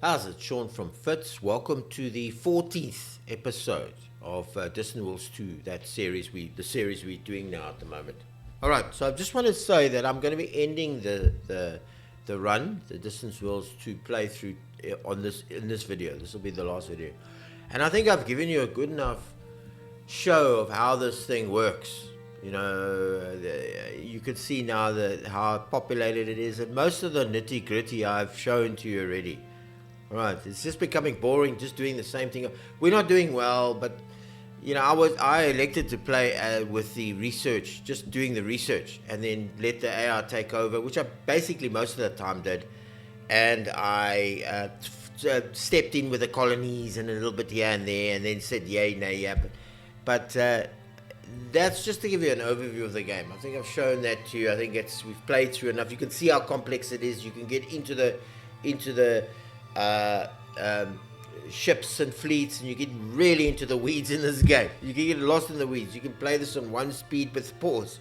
How's it, Sean from Fitz? Welcome to the 14th episode of Distant Worlds 2, the series we're doing now at the moment. All right, so I just want to say that I'm going to be ending the run, the Distant Worlds 2 playthrough in this video. This will be the last video, and I think I've given you a good enough show of how this thing works. You know, you can see now how populated it is, and most of the nitty gritty I've shown to you already. All right, it's just becoming boring, just doing the same thing. We're not doing well, but you know, I elected to play with the research, just doing the research, and then let the AI take over, which I basically most of the time did, and I stepped in with the colonies and a little bit here and there, and then said yay, nay, yeah, but that's just to give you an overview of the game. I think I've shown that to you. I think we've played through enough. You can see how complex it is. You can get into the ships and fleets, and you get really into the weeds in this game. You can get lost in the weeds. You can play this on one speed with pause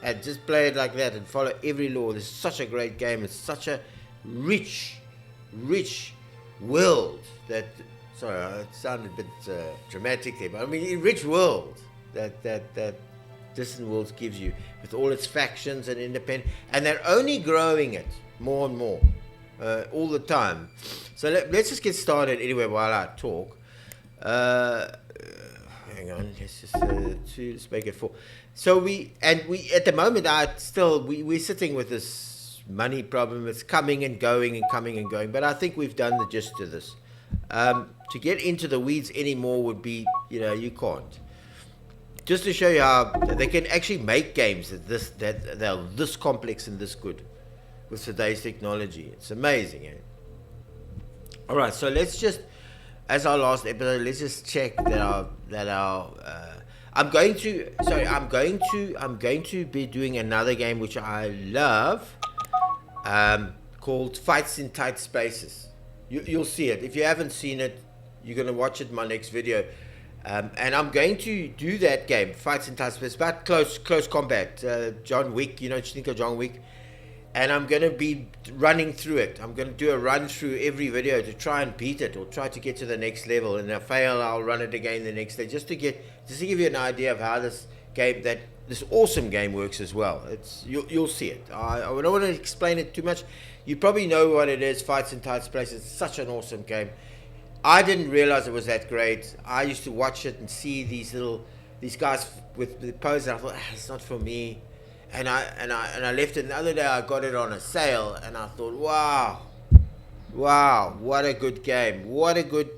and just play it like that and follow every law. It's such a great game. It's such a rich world that, sorry, it sounded a bit dramatic there, but I mean a rich world that Distant Worlds gives you, with all its factions and independent, and they're only growing it more and more all the time. So let's just get started anyway while I talk. Hang on, let's make it 4. So we at the moment we're sitting with this money problem. It's coming and going and coming and going, but I think we've done the gist of this. To get into the weeds anymore would be, you can't. Just to show you how they can actually make games that they're this complex and this good with today's technology. It's amazing, eh? All right, so let's just, as our last episode, let's just check I'm going to be doing another game which I love, called Fights in Tight Spaces. You'll see it. If you haven't seen it, you're going to watch it in my next video. And I'm going to do that game, Fights in Tight Spaces, about close combat. John Wick, you think of John Wick. And I'm going to be running through it. I'm going to do a run through every video to try and beat it, or try to get to the next level. And if I fail, I'll run it again the next day, just to give you an idea of how this awesome game works as well. You'll see it. I don't want to explain it too much. You probably know what it is. Fights in Tight Spaces. It's such an awesome game. I didn't realize it was that great. I used to watch it and see these guys with the pose, and I thought, it's not for me. And I left it. And the other day I got it on a sale, and I thought, wow, what a good game. What a good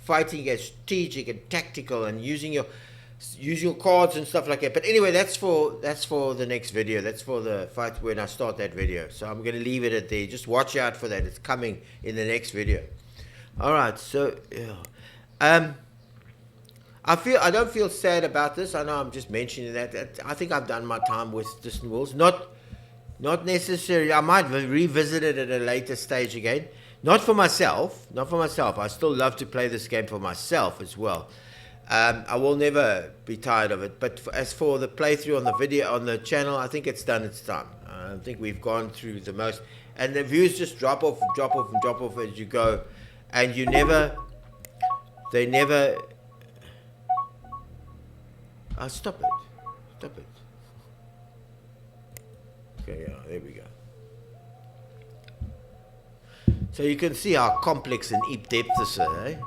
fighting game, strategic and tactical, and using your cards and stuff like that. But anyway, that's for the next video. That's for the fight when I start that video. So I'm going to leave it at there. Just watch out for that. It's coming in the next video. All right. So I don't feel sad about this. I know I'm just mentioning that. I think I've done my time with Distant Worlds. Not necessarily. I might revisit it at a later stage again. Not for myself. I still love to play this game for myself as well. I will never be tired of it. But as for the playthrough on the channel, I think it's done its time. I think we've gone through the most, and the views just drop off as you go, and they never. Stop it. Okay, yeah, there we go. So you can see how complex and deep depth this is, eh?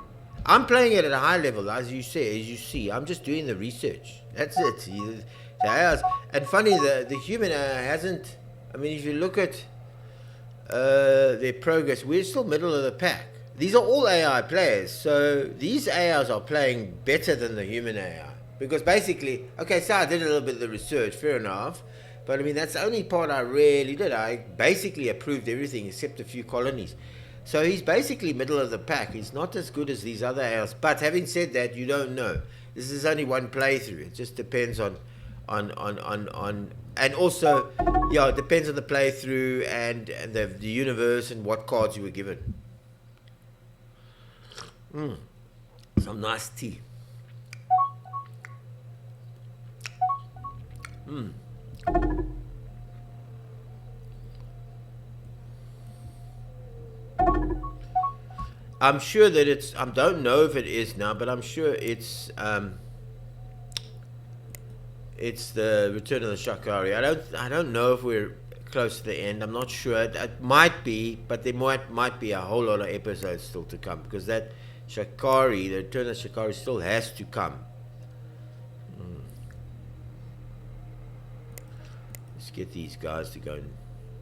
I'm playing it at a high level, as you see. I'm just doing the research. That's it. And funny, the human hasn't. I mean, if you look at their progress, we're still middle of the pack. These are all AI players, so these AIs are playing better than the human AI. Because basically, okay, so I did a little bit of the research, fair enough. But I mean, that's the only part I really did. I basically approved everything except a few colonies. So he's basically middle of the pack. He's not as good as these other AIs. But having said that, you don't know. This is only one playthrough. It just depends on and also, yeah, it depends on the playthrough and the universe and what cards you were given. Some nice tea. I'm sure that it's. I don't know if it is now, but I'm sure it's. It's the Return of the Shakari. I don't know if we're close to the end. I'm not sure. It might be, but there might be a whole lot of episodes still to come, because that Shakari, the Return of the Shakari, still has to come. Let's get these guys to go and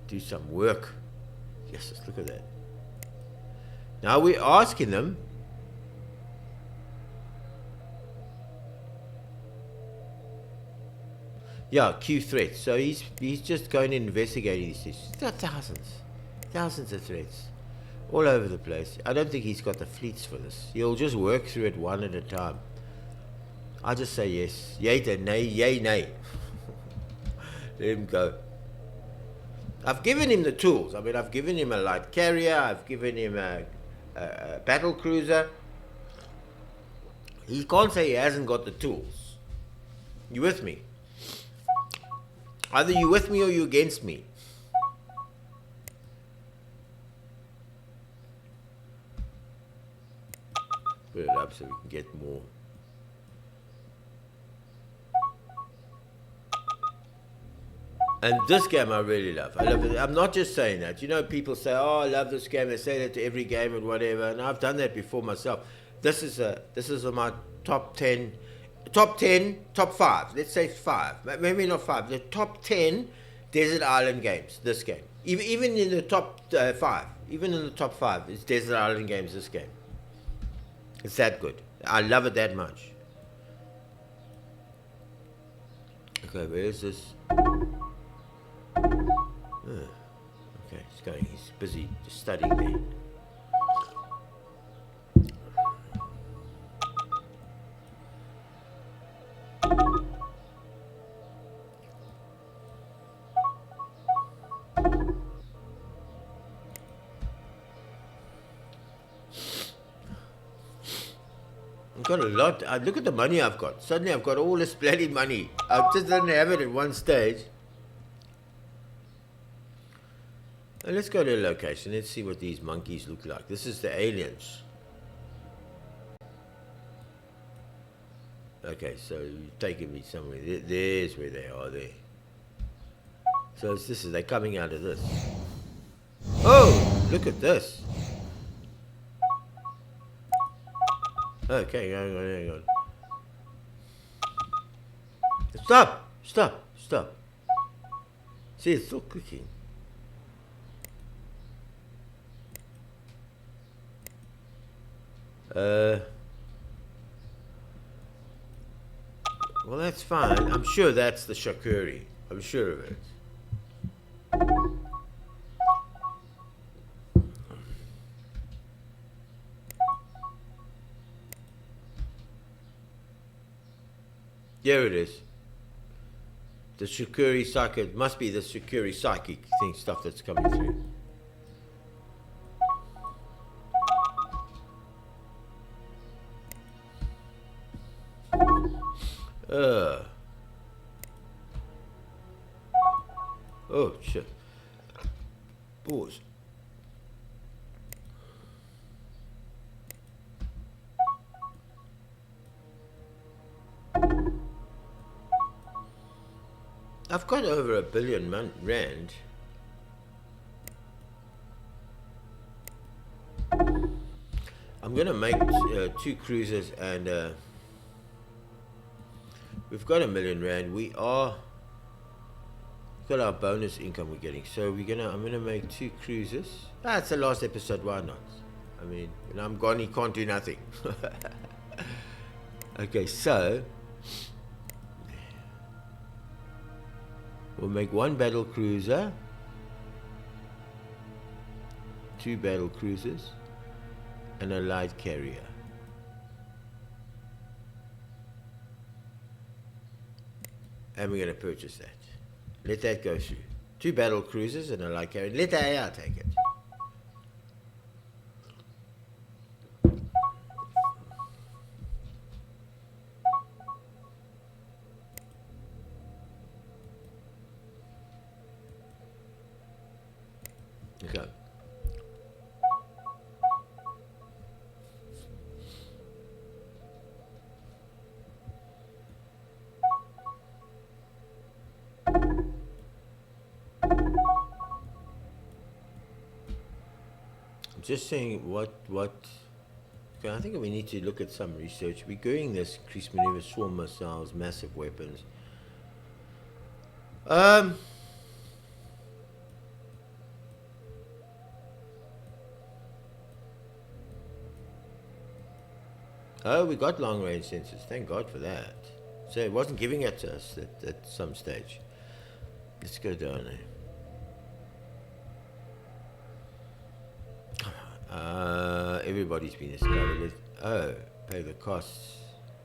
do some work. Yes, let's look at that. Now we're asking them. Yeah, Q threats. So he's just going and investigating these things. There are thousands of threats all over the place. I don't think he's got the fleets for this. He'll just work through it one at a time. I just say yes, yay to nay, yay nay. Let him go. I've given him the tools. I mean, I've given him a light carrier. I've given him a battle cruiser. He can't say he hasn't got the tools. You with me? Either you with me or you against me. Put it up so we can get more. And this game I really love. I love it. I'm not just saying that. You know, people say, "Oh, I love this game." They say that to every game and whatever. And I've done that before myself. This is my top 10, top 5. Let's say 5. Maybe not 5. The top 10 desert island games. This game, even in the top 5, even in the top 5, it's desert island games. This game. It's that good. I love it that much. Okay, where is this? Okay, he's going. He's busy just studying there. I've got a lot. Look at the money I've got. Suddenly I've got all this bloody money. I just didn't have it at one stage. Now let's go to a location. Let's see what these monkeys look like. This is the aliens. Okay, so you're taking me somewhere. There's where they are there. So they're coming out of this. Oh, look at this. Okay, hang on. Stop. See, it's still cooking. Well, that's fine. I'm sure that's the Shakuri. I'm sure of it. There it is. The Shakuri psychic. Must be the Shakuri psychic thing, stuff that's coming through. Oh shit. Pause. I've got over $1 billion rand. I'm gonna make 2 cruisers, and we've got $1 million rand. We've got our bonus income we're getting, so I'm gonna make 2 cruisers. It's the last episode. Why not? I mean, when I'm gone, he can't do nothing. Okay, so we'll make 1 battle cruiser, 2 battle cruisers, and a light carrier. And we're going to purchase that. Let that go through. 2 battle cruisers and a light carrier. Let the AI take it. Okay. just saying what. Okay, I think we need to look at some research. We're doing this increased maneuver, swarm missiles, massive weapons. Oh, we got long range sensors. Thank God for that. So it wasn't giving it to us at some stage. Let's go down there. Everybody's been discovered. Oh, pay the costs.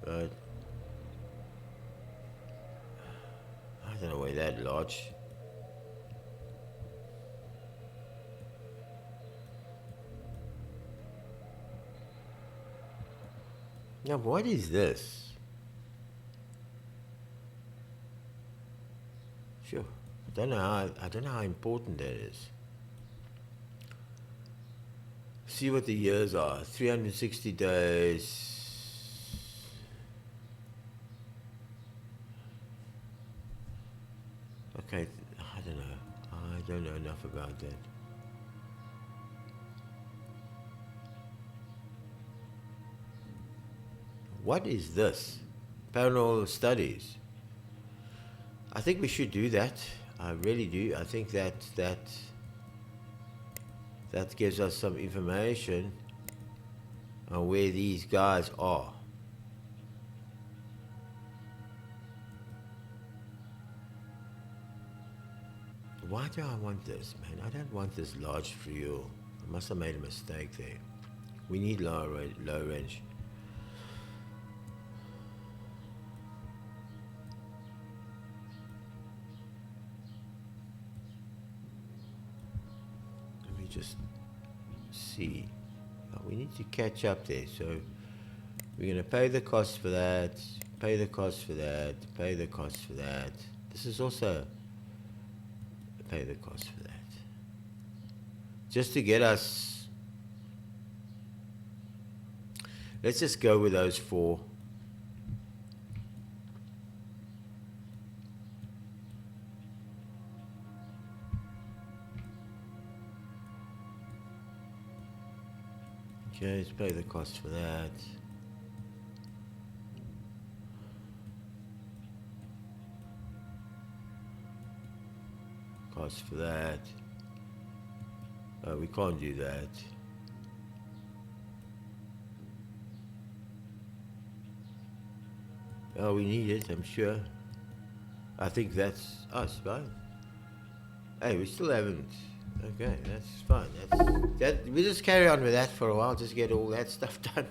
Right. I don't know why that large. Now, what is this? Sure. I don't know how important that is. See what the years are. 360 days. Okay, I don't know. I don't know enough about that. What is this? Paranormal studies. I think we should do that. I really do. I think that gives us some information on where these guys are. Why do I want this, man? I don't want this large fuel. I must have made a mistake there. We need low range. Let me just see. Oh, we need to catch up there. So we're going to pay the cost for that, pay the cost for that, pay the cost for that. This is also pay the cost for that. Just to get us, let's just go with those 4. Okay, let's pay the cost for that. Cost for that. We can't do that. Oh, we need it, I'm sure. I think that's us, right? Hey, we still haven't. Okay, that's fine. We just carry on with that for a while, just get all that stuff done.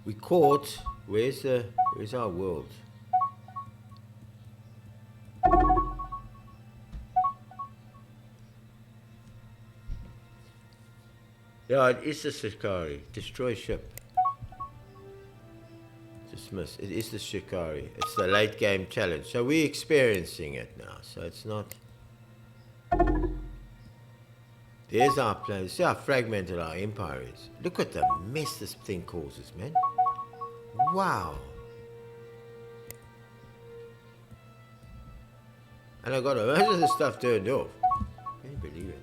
We caught. Where's our world? Yeah, it is the Shikari. Destroy ship. Dismiss. It is the Shikari. It's the late game challenge. So we're experiencing it now. So it's not. There's our planet. See how fragmented our empire is. Look at the mess this thing causes, man. Wow. And I got most of the stuff turned off. Can you believe it?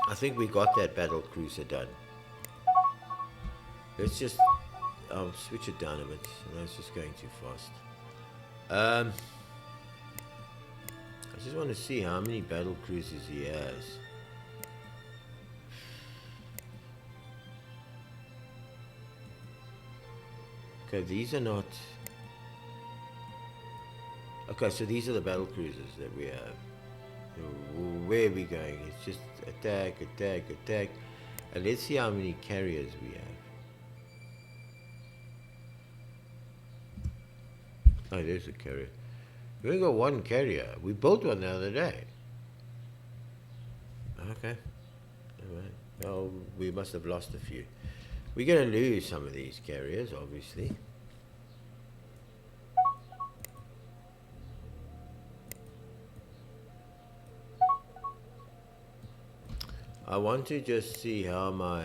I think we got that battle cruiser done. Let's just switch it down a bit. That's just going too fast. I just want to see how many battle cruisers he has. Okay, these are not. Okay, so these are the battle cruisers that we have. Where are we going? It's just attack, attack, attack. And let's see how many carriers we have. Oh, there's a carrier. We only got one carrier. We built one the other day. Okay. All right. Well, we must have lost a few. We're going to lose some of these carriers, obviously. I want to just see how my...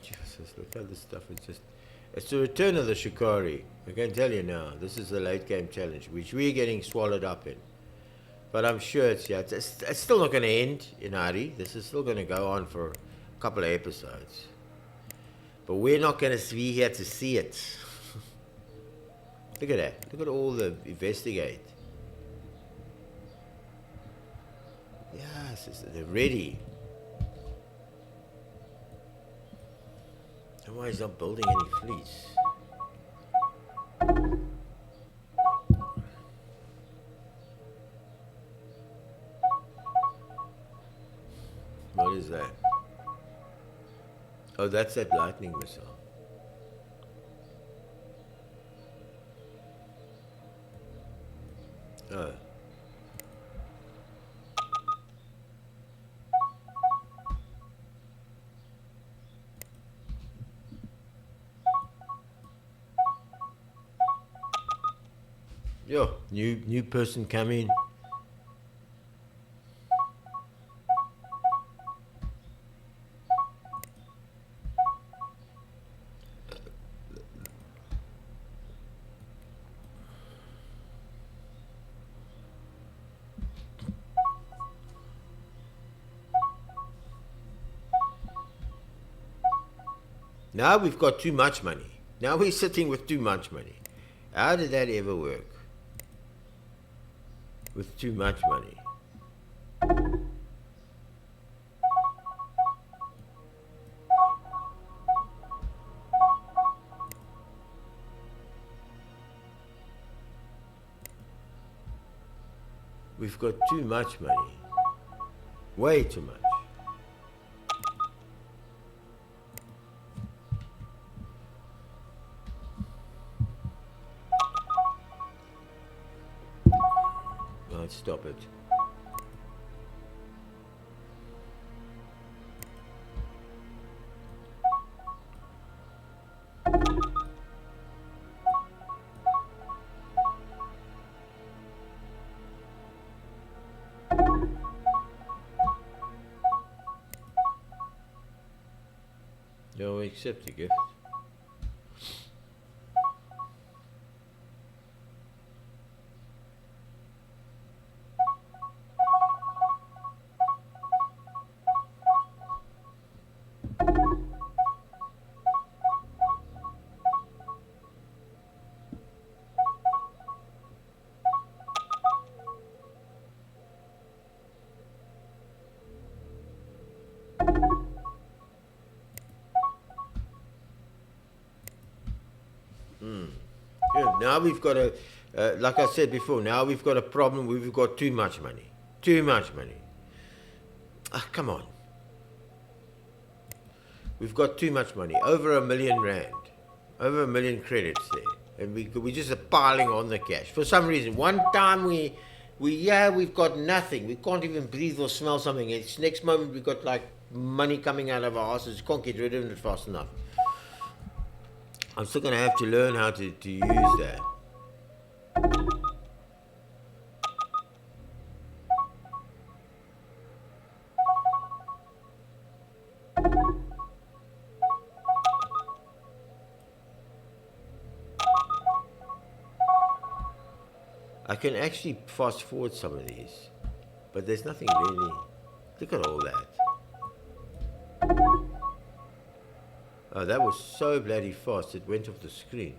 Jesus, look how this stuff is just... It's the return of the Shikari. I can tell you now, this is the late game challenge, which we're getting swallowed up in. But I'm sure it's still not going to end in a hurry. This is still going to go on for a couple of episodes. But we're not going to be here to see it. Look at that. Look at all the investigate. Yes, they're ready. And why is not building any fleets? What is that? Oh, that's that lightning missile. Oh. Yo, new person coming. Now we've got too much money. Now we're sitting with too much money. How did that ever work? With too much money. We've got too much money. Way too much. Let's stop it. No, accept the gift. Yeah, now we've got a, like I said before, now we've got a problem. We've got too much money. Too much money. Ah, come on. We've got too much money. Over R1 million. Over 1 million credits there. And we just are piling on the cash. For some reason, one time we've got nothing. We can't even breathe or smell something. It's next moment we've got like money coming out of our asses. Can't get rid of it fast enough. I'm still going to have to learn how to use that. I can actually fast forward some of these, but there's nothing really. Look at all that. Oh, that was so bloody fast, it went off the screen.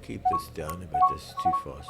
Keep this down a bit, this is too fast.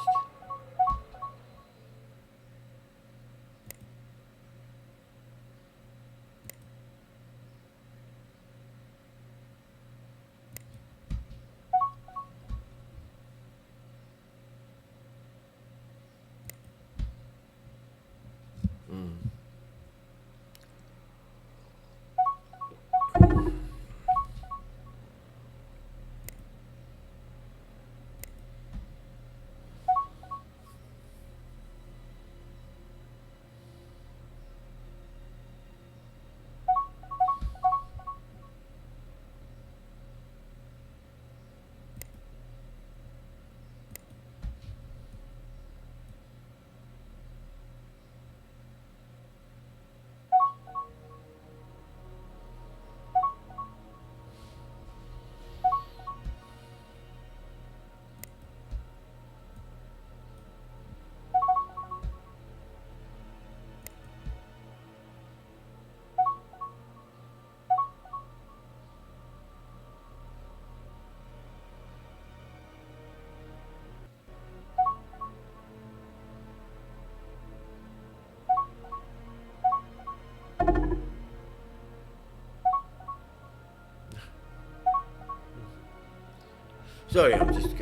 Sorry, I'm just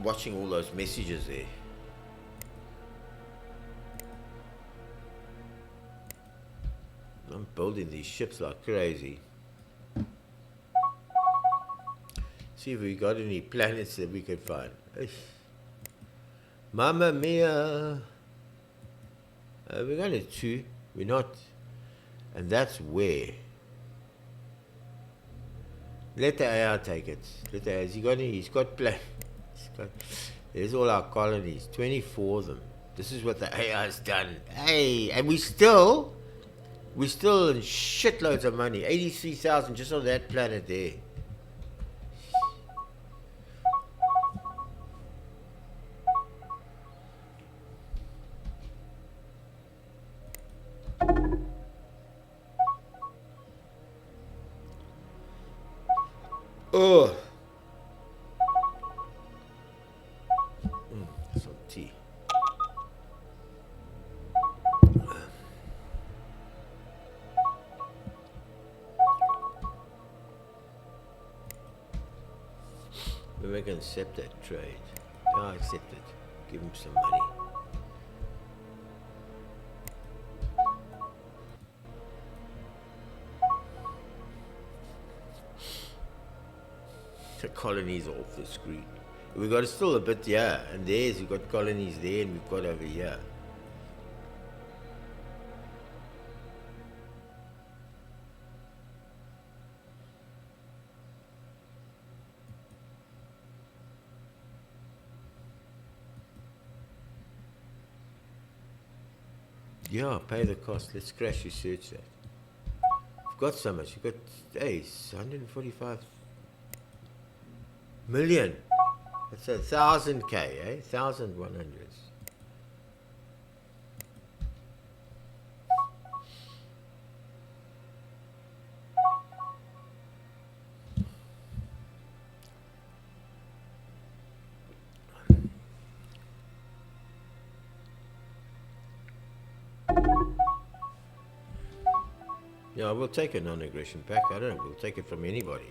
watching all those messages there. I'm building these ships like crazy. See if we got any planets that we can find. Mamma mia! We're going to 2. We're not. And that's where. Let the AI take it. Let the AI. He's got plan. There's all our colonies. 24 of them. This is what the AI's done. Hey, and we still in shitloads of money. 83,000 just on that planet there. Oh. Some tea. Maybe I can accept that trade. No, I accept it. Give him some money. The colonies off the screen. We've got still a bit here, and there's we've got colonies there, and we've got over here. Yeah, pay the cost. Let's crash research that. We've got so much. We've got, hey, 145 million. That's 1,000K, eh? 1,100s. Yeah, we'll take a non-aggression pack. I don't know. We'll take it from anybody.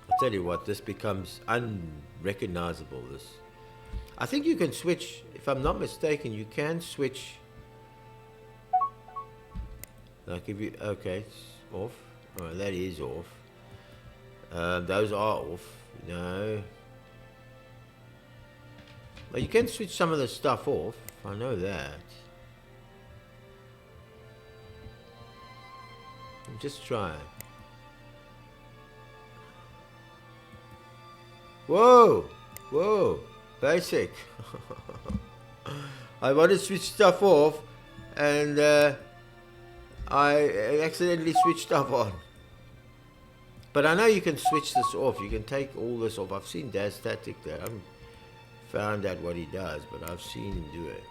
I'll tell you what, this becomes unrecognizable. This, I think you can switch. If I'm not mistaken, you can switch. Like if you, okay, it's off. Oh, that is off. Those are off. No. Well, you can switch some of the stuff off. I know that. Just try. Whoa! Whoa! Basic. I want to switch stuff off, and I accidentally switched stuff on. But I know you can switch this off. You can take all this off. I've seen Daz Static there. I haven't found out what he does, but I've seen him do it.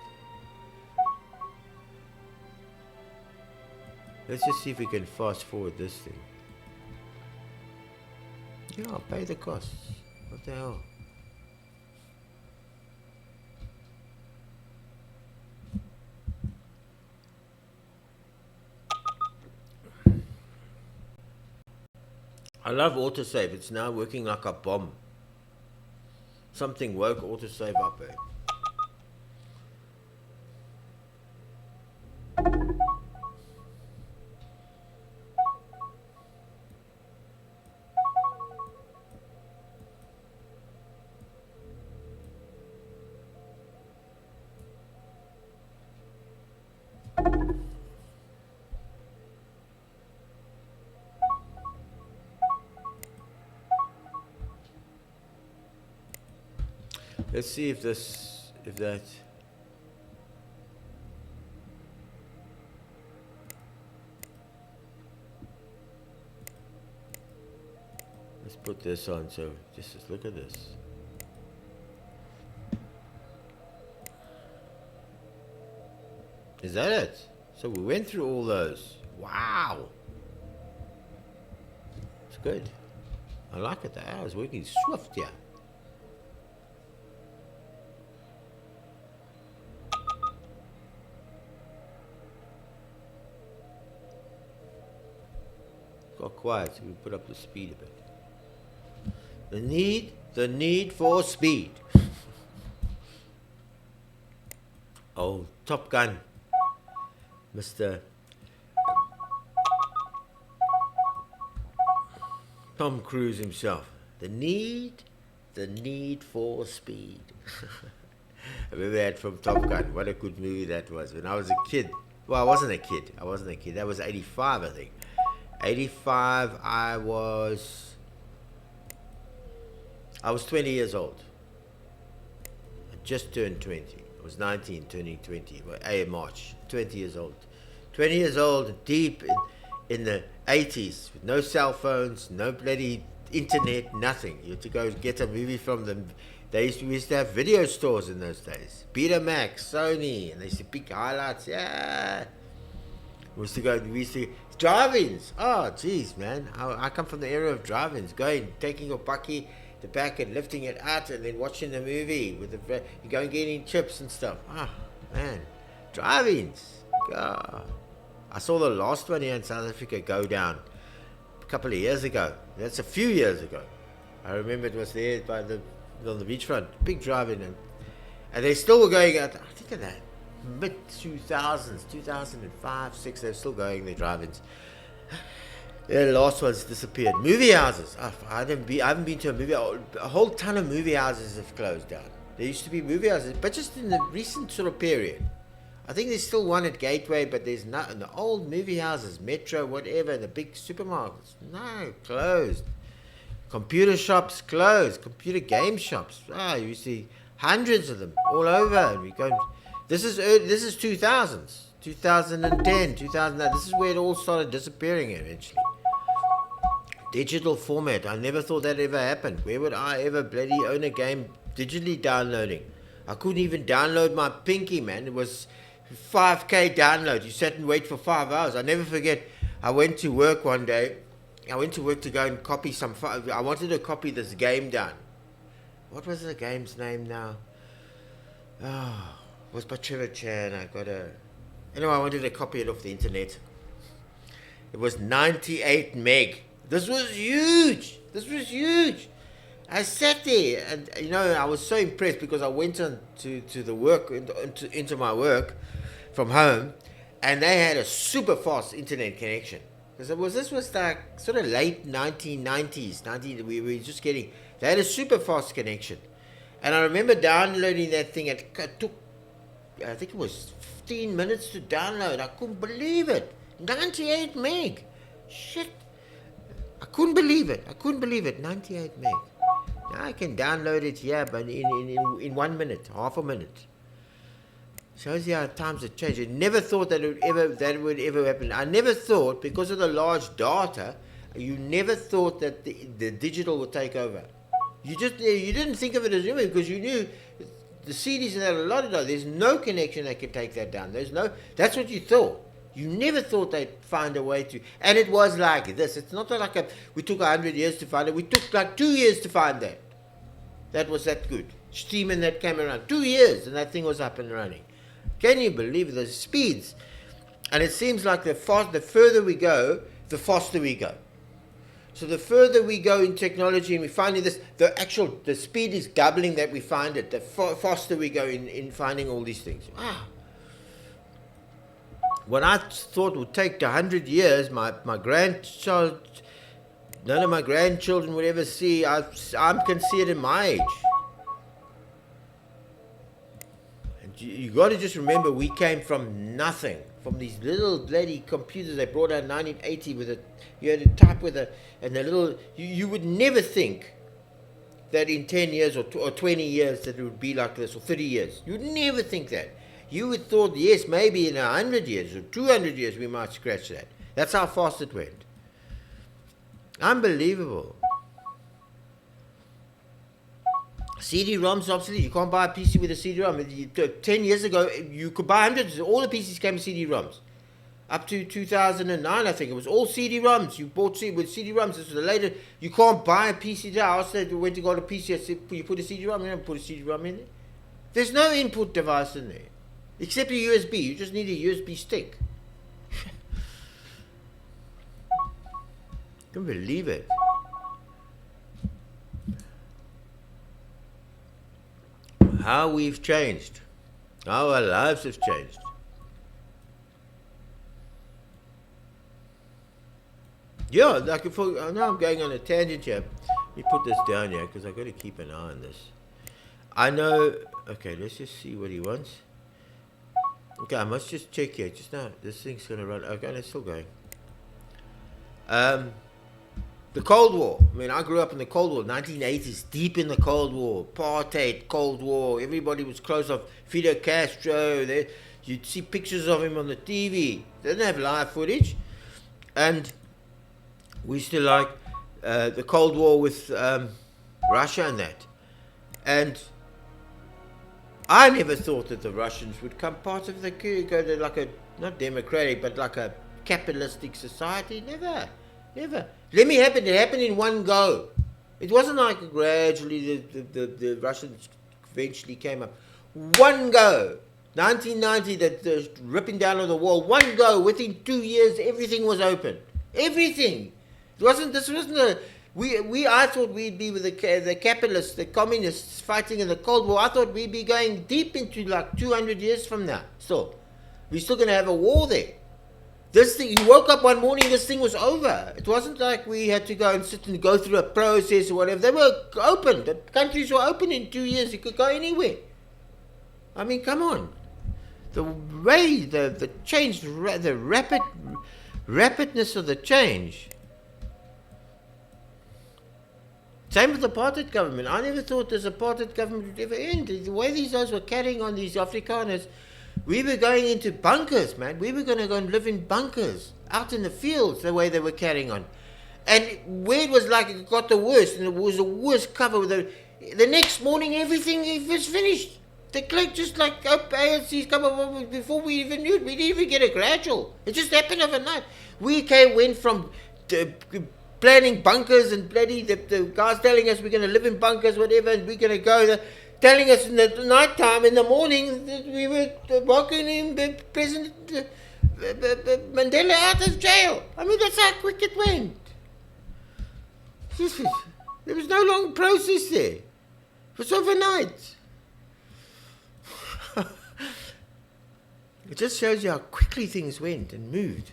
Let's just see if we can fast forward this thing. Yeah, pay the costs. What the hell? I love autosave. It's now working like a bomb. Something woke autosave up, eh? Let's see if that. Let's put this on, so just look at this. Is that it? So we went through all those. Wow. It's good. I like it. The hour's working swift here. got quiet, so we put up the speed a bit. The need for speed. Oh, Top Gun, Mr. Tom Cruise himself. The need for speed. I remember that from Top Gun. What a good movie that was. When I was a kid. Well, I wasn't a kid. That was 85, I think. 85, I was 20 years old. I just turned 20. I was 19, turning 20. March. 20 years old. 20 years old, deep in the 80s, with no cell phones, no bloody internet, nothing. You had to go get a movie from them. We used to have video stores in those days. Betamax, Sony, and they used to pick highlights. Yeah. We used to drive-ins. Oh, jeez, man. I come from the era of drive-ins. Taking your bucky the back and lifting it out and then watching the movie. You go and getting chips and stuff. Oh, man. Drive-ins. God. I saw the last one here in South Africa go down a couple of years ago. That's a few years ago. I remember it was there on the beachfront. Big drive-in. And they still were going out. I think in the mid-2000s, 2005, 6, they're still going, the drive-ins. The last one's disappeared. Movie houses. I haven't been to a movie. A whole ton of movie houses have closed down. There used to be movie houses, but just in the recent sort of period. I think there's still one at Gateway, but there's not in the old movie houses, Metro, whatever, the big supermarkets. No, closed. Computer shops closed. Computer game shops. You see hundreds of them all over. And we go. This is 2000s, 2010, 2009. This is where it all started disappearing eventually. Digital format. I never thought that ever happened. Where would I ever bloody own a game digitally downloading? I couldn't even download my Pinky, man. It was 5K download. You sat and wait for 5 hours. I never forget. I went to work one day. I went to work to go and copy I wanted to copy this game down. What was the game's name now? Oh, it was by Trevor Chan. Anyway, I wanted to copy it off the internet. It was 98 meg. This was huge. I sat there and, I was so impressed because I went on to the work, into my work from home, and they had a super fast internet connection. Because this was like sort of late 1990s. We were just getting, they had a super fast connection. And I remember downloading that thing. It took, I think it was 15 minutes to download. I couldn't believe it. 98 meg. Shit. I couldn't believe it. 98 meg. Now I can download it here, but in 1 minute, half a minute. Shows you how times have changed. I never thought that would ever happen. I never thought, because of the large data, you never thought that the digital would take over. You didn't think of it as human because you knew the CDs and that, a lot of that, there's no connection that can take that down. That's what you thought. You never thought they'd find a way to, and it was like this. It's not like we took 100 years to find it. We took like 2 years to find that. That was that good. Steaming that came around. 2 years, and that thing was up and running. Can you believe the speeds? And it seems like the further we go, the faster we go. So the further we go in technology, and we find this, the speed is doubling that we find it. The faster we go in finding all these things. What I thought would take 100 years, my grandchild, none of my grandchildren would ever see. I can see it in my age. And you got to just remember, we came from nothing, from these little bloody computers they brought out in 1980 you had to type and the little. You would never think that in 10 years or 20 years that it would be like this, or 30 years. You would never think that. You would thought, yes, maybe in 100 years or 200 years we might scratch that. That's how fast it went. Unbelievable. CD-ROMs, obviously, you can't buy a PC with a CD-ROM. 10 years ago, you could buy hundreds. All the PCs came with CD-ROMs. Up to 2009, I think, it was all CD-ROMs. You bought with CD-ROMs. This was the later. You can't buy a PC now. I said, when to go to PC, I said, you put a CD-ROM in. You don't put a CD-ROM in there. There's no input device in there. Except a USB. You just need a USB stick. Can't believe it. How we've changed. How our lives have changed. Yeah, like now I'm going on a tangent here. Let me put this down here because I've got to keep an eye on this. I know. Okay, let's just see what he wants. Okay, I must just check here. Just now, this thing's gonna run. Okay, it's still going. The Cold War. I mean, I grew up in the Cold War, 1980s, deep in the Cold War, apartheid, Cold War. Everybody was close off. Fidel Castro. You'd see pictures of him on the TV. They didn't have live footage, and we still like the Cold War with Russia and that. And I never thought that the Russians would come part of the go to like a not democratic but like a capitalistic society. Never. Let me happen. It happened in one go. It wasn't like gradually the Russians eventually came up. One go. 1990, the ripping down of the wall. One go. Within 2 years, everything was open. Everything. This wasn't a. I thought we'd be with the capitalists, the communists fighting in the Cold War. I thought we'd be going deep into like 200 years from now. Still, we're still going to have a war there. This thing, you woke up one morning, this thing was over. It wasn't like we had to go and sit and go through a process or whatever. They were open. The countries were open in 2 years. You could go anywhere. I mean, come on. The way, the change, the rapidness of the change. Same with the apartheid government. I never thought this apartheid government would ever end. The way these guys were carrying on these Afrikaners, we were going into bunkers, man. We were going to go and live in bunkers, out in the fields, the way they were carrying on. And where it was like it got the worst, and it was the worst cover. The next morning, everything was finished. The click just like ANC's come up before we even knew it. We didn't even get a gradual. It just happened overnight. Went from planning bunkers and bloody the guys telling us we're going to live in bunkers, whatever, and we're going to go there. Telling us in the night time, in the morning, that we were welcoming President Mandela out of jail. I mean, that's how quick it went. There was no long process there. It was overnight. It just shows you how quickly things went and moved.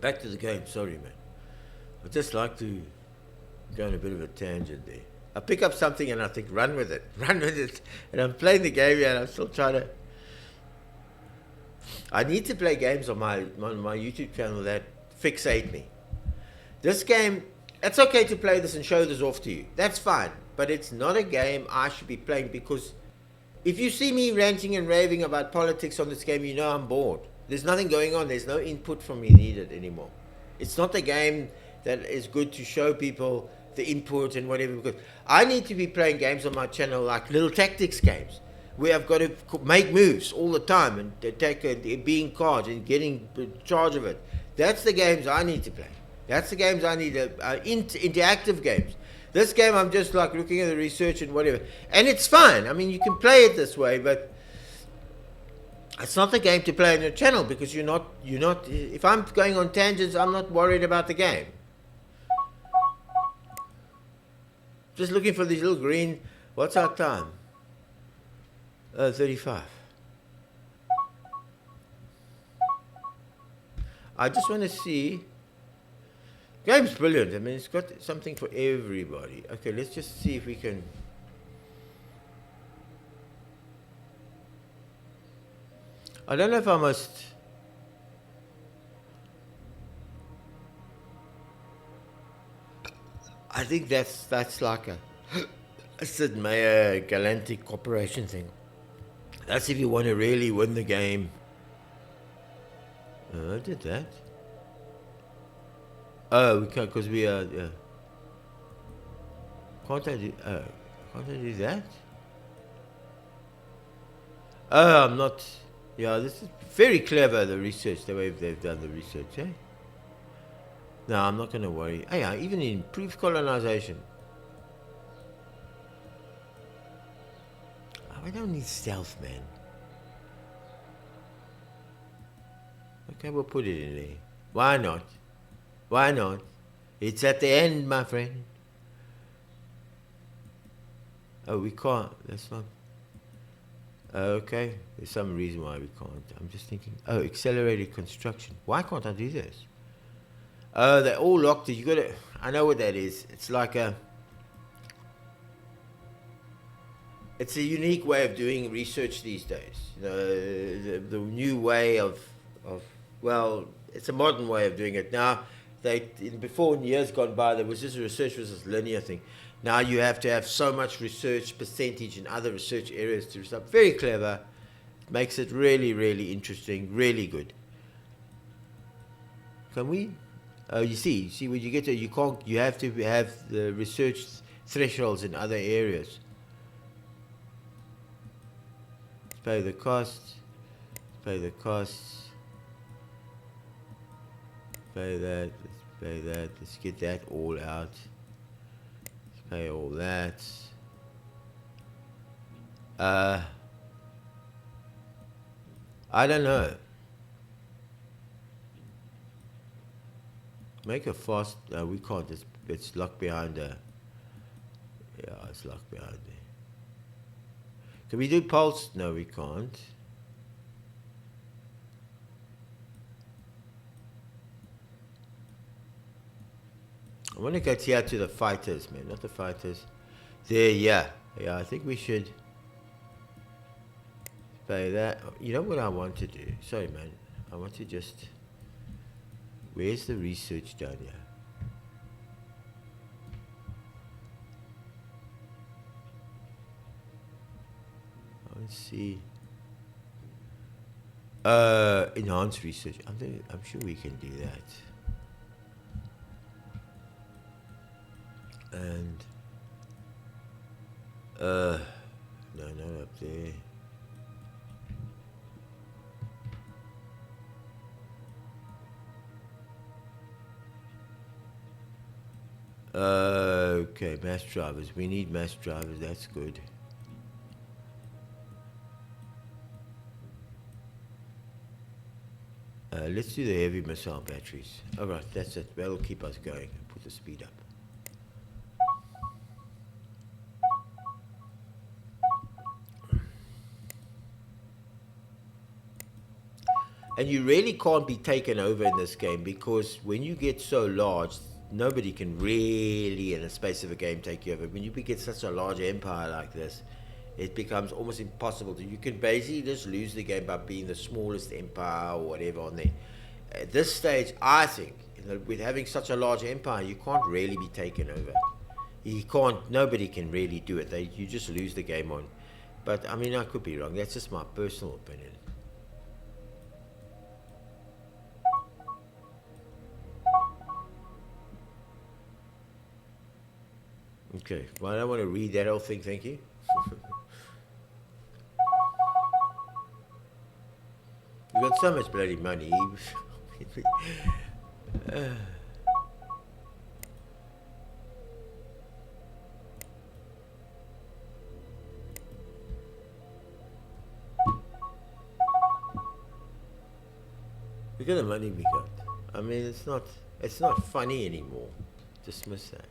Back to the game, sorry man. I'd just like to go on a bit of a tangent there. I pick up something and I think, run with it. And I'm playing the game here and I'm still trying to... I need to play games on my YouTube channel that fixate me. This game, it's okay to play this and show this off to you. That's fine. But it's not a game I should be playing because if you see me ranting and raving about politics on this game, you know I'm bored. There's nothing going on. There's no input from me needed anymore. It's not a game that is good to show people the input and whatever. Because I need to be playing games on my channel like little tactics games where I've got to make moves all the time and attack being cards and getting in charge of it. That's the games I need to play. That's the games I need to interactive games. This game I'm just like looking at the research and whatever. And it's fine. I mean, you can play it this way, but it's not the game to play on your channel because you're not, if I'm going on tangents, I'm not worried about the game. Just looking for these little green, what's our time? 35. I just want to see, game's brilliant. I mean, it's got something for everybody. Okay, let's just see if we can. I don't know if I must. I think that's like a Sid Meier Galactic Corporation thing. That's if you want to really win the game. Oh, I did that. Oh, we can't because we are. Can't I do? Can't I do that? Oh, I'm not. Yeah, this is very clever, the research, the way they've done the research, eh? No, I'm not going to worry. Hey, even improved colonization. Oh, I don't need stealth, man. Okay, we'll put it in there. Why not? Why not? It's at the end, my friend. Oh, we can't. That's not... Okay, there's some reason why we can't. I'm just thinking. Oh, accelerated construction. Why can't I do this? Oh, they're all locked. You gotta... I know what that is. It's like a... It's a unique way of doing research these days. You know, the new way of... Well, it's a modern way of doing it. Now, before, in years gone by, there was this research was this linear thing. Now you have to have so much research percentage in other research areas to result. Very clever. Makes it really, really interesting. Really good. Can we? Oh, you see when you get to, you can't. You have to have the research thresholds in other areas. Let's pay the costs. Pay the costs. Pay that. Let's pay that. Let's get that all out. Pay all that. I don't know. Make a fast. We can't. It's locked behind there. Yeah, it's locked behind there. Can we do pulse? No, we can't. I want to get here to the fighters, man, not the fighters. There, yeah. I think we should pay that. You know what I want to do? Sorry, man. I want to just... Where's the research down here? Let's see. Enhanced research. I'm sure we can do that. And no, not up there. Okay, mass drivers. We need mass drivers. That's good. Let's do the heavy missile batteries. All right, that's it. That'll keep us going. Put the speed up. And you really can't be taken over in this game, because when you get so large, nobody can really, in the space of a game, take you over. When you get such a large empire like this, it becomes almost impossible to... You can basically just lose the game by being the smallest empire or whatever on there. At this stage, I think, with having such a large empire, you can't really be taken over. You can't... Nobody can really do it. You just lose the game on. But, I mean, I could be wrong. That's just my personal opinion. Okay, well, I don't want to read that whole thing, thank you. We got so much bloody money. Look at the money we got. I mean, it's not funny anymore. Dismiss that.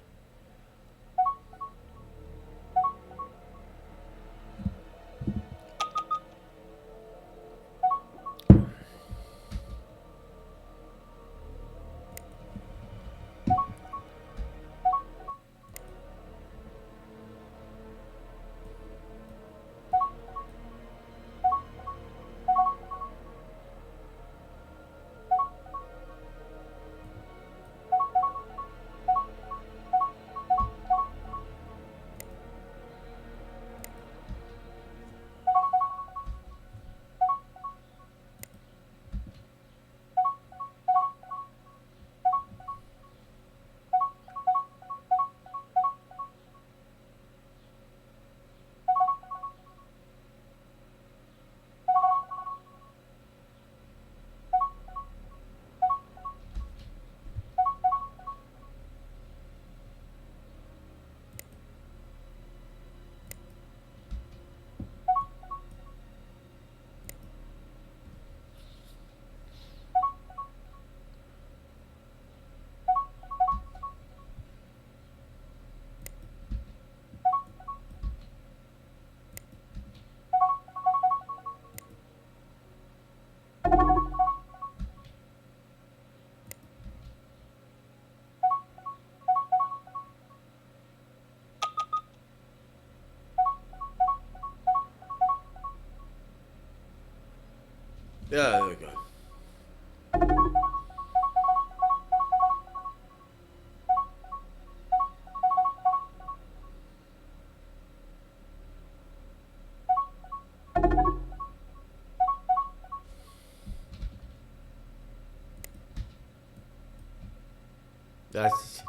Yeah, there we go. That's,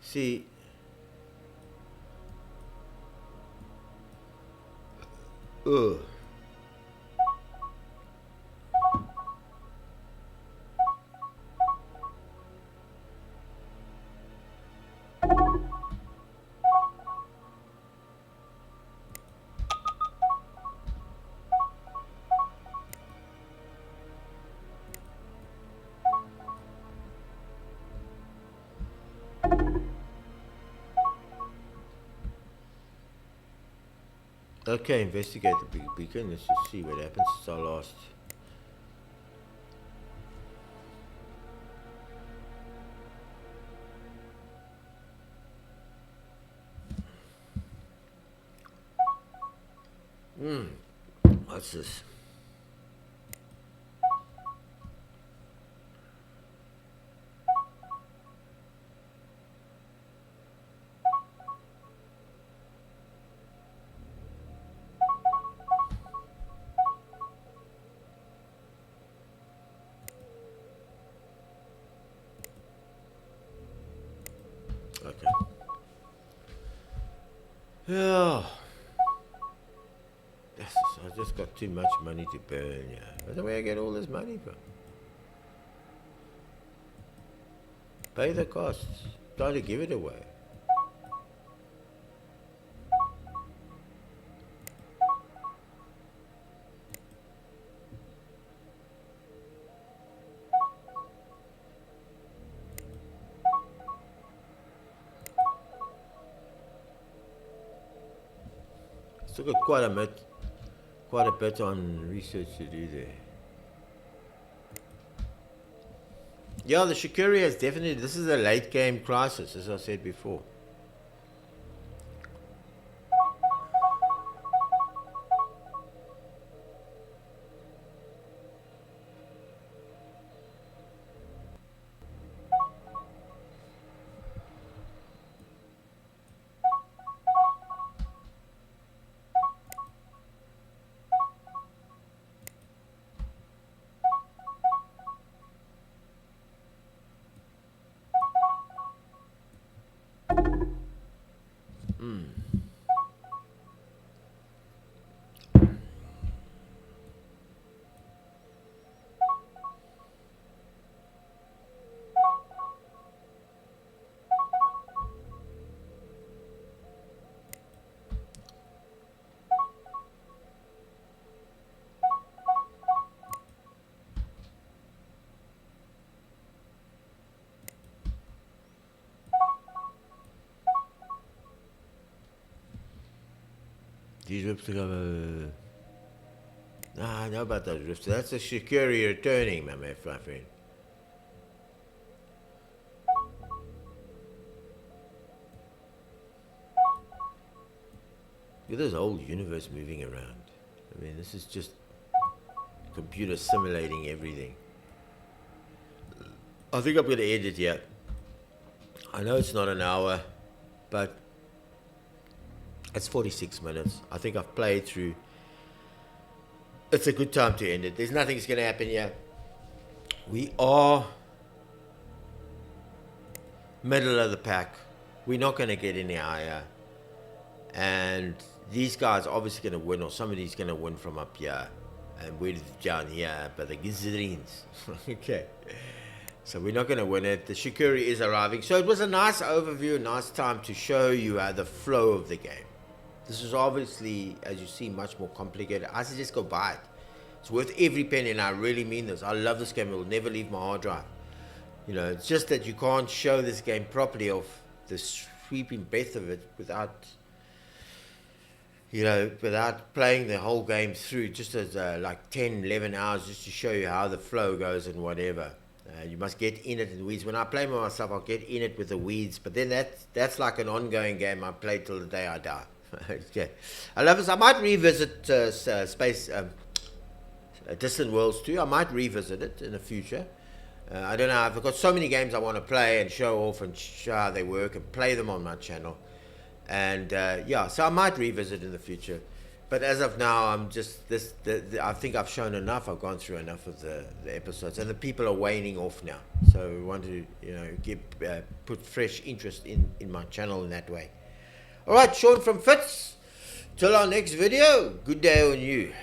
see, ugh. Okay, investigate the big beacon. Let's just see what happens since our last. What's this? Okay. Yeah. I just got too much money to burn, yeah. Where's the way I get all this money from? Pay the costs. Try to give it away. Still got quite a bit on research to do there. Yeah, the Shikiri is definitely, this is a late game crisis, as I said before. These rifts are I know about those rifts. That's a Shikiri returning, my friend. Look at this whole universe moving around. I mean, this is just computer simulating everything. I think I'm going to end it here. I know it's not an hour, but it's 46 minutes. I think I've played through. It's a good time to end it. There's nothing that's going to happen here. We are middle of the pack. We're not going to get any higher. And these guys are obviously going to win, or somebody's going to win from up here. And we're down here, but the Gizrines. Okay. So we're not going to win it. The Shikiri is arriving. So it was a nice overview, a nice time to show you the flow of the game. This is obviously, as you see, much more complicated. I suggest go buy it. It's worth every penny, and I really mean this. I love this game. It will never leave my hard drive. You know, it's just that you can't show this game properly of the sweeping breadth of it without, without playing the whole game through, just as like 10, 11 hours, just to show you how the flow goes and whatever. You must get in it in the weeds. When I play by myself, I'll get in it with the weeds. But then that's like an ongoing game. I play till the day I die. Okay. I love this. I might revisit Distant Worlds 2. I might revisit it in the future. I don't know. I've got so many games I want to play and show off and show how they work and play them on my channel. And yeah, so I might revisit in the future. But as of now, I'm just I think I've shown enough. I've gone through enough of the episodes, and the people are waning off now. So we want to, put fresh interest in my channel in that way. All right, Sean from Fitz. Till our next video. Good day on you.